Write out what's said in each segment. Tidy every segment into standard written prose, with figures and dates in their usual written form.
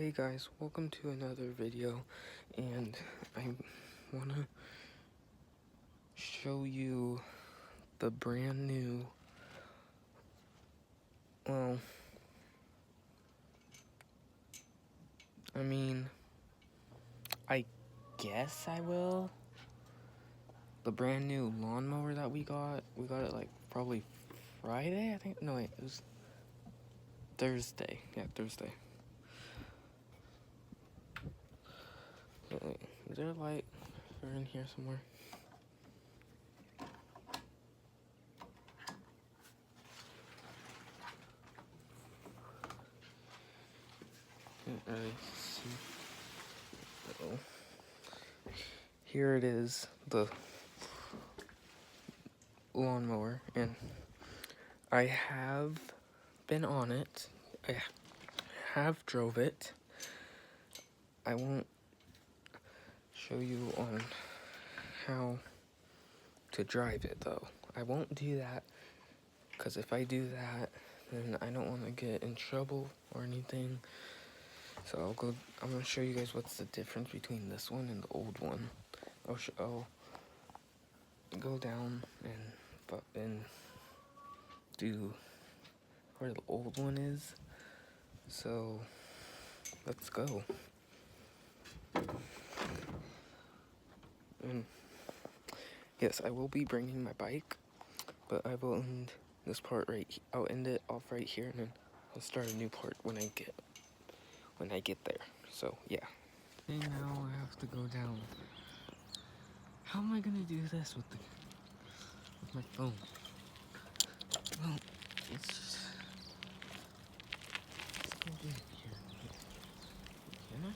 Hey guys, welcome to another video, and I want to show you the brand new, well, I guess I will, the brand new lawnmower that we got it like probably Friday, I think, no wait, it was Thursday, yeah, Thursday. Wait, is there a light? They're in here somewhere. Can't really see. Uh-oh. Here it is, the lawnmower, and I have been on it. I have drove it. I won't show you on how to drive it though. I won't do that because if I do that, then I don't want to get in trouble or anything. So I'm gonna show you guys what's the difference between this one and the old one. I'll go down and do where the old one is. So let's go. And yes, I will be bringing my bike, but I will end this part I'll end it off right here, and then I'll start a new part when I get there. So yeah. Okay, now I have to go down. How am I gonna do this with my phone? Well, let's go in here. Can I?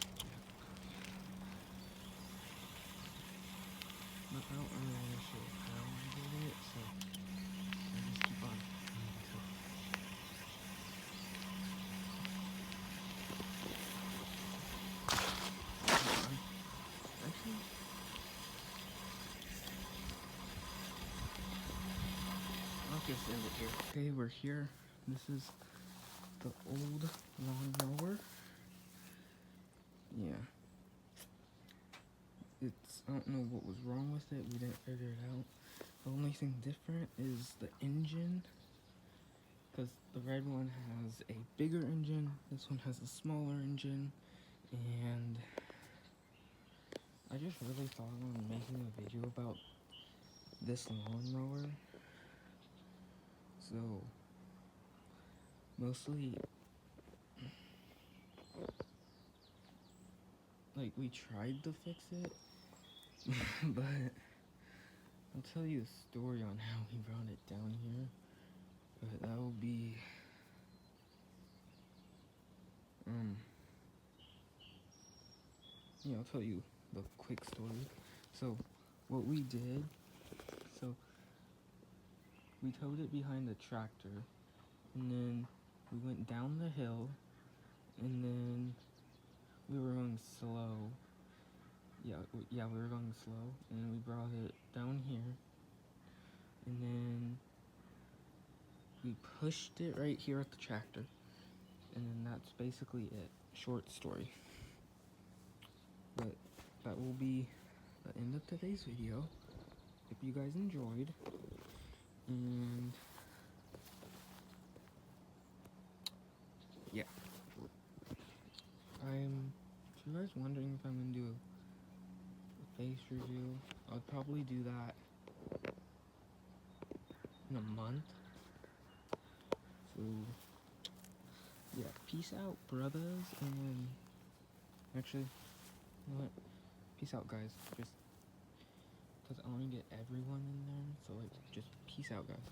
But I don't really want to show how I did it, so I just keep on. Actually, I'll just end it here. Okay, we're here. This is the old lawnmower. Yeah. I don't know what was wrong with it. We didn't figure it out. The only thing different is the engine. Because the red one has a bigger engine. This one has a smaller engine. And I just really thought on making a video about this lawnmower. So, mostly, like, we tried to fix it, but I'll tell you a story on how he brought it down here, but that will be, yeah, I'll tell you the quick story. So, what we did, we towed it behind the tractor, and then we went down the hill, and then we were going slow. Yeah, we were going slow, and then we brought it down here, and then we pushed it right here at the tractor, and then that's basically it. Short story. But that will be the end of today's video. If you guys enjoyed, and yeah. If you guys wondering if I'm gonna do a face review, I'll probably do that in a month. So yeah, peace out, brothers, and actually, you know what? Peace out, guys. Just because I want to get everyone in there, so like, just peace out, guys.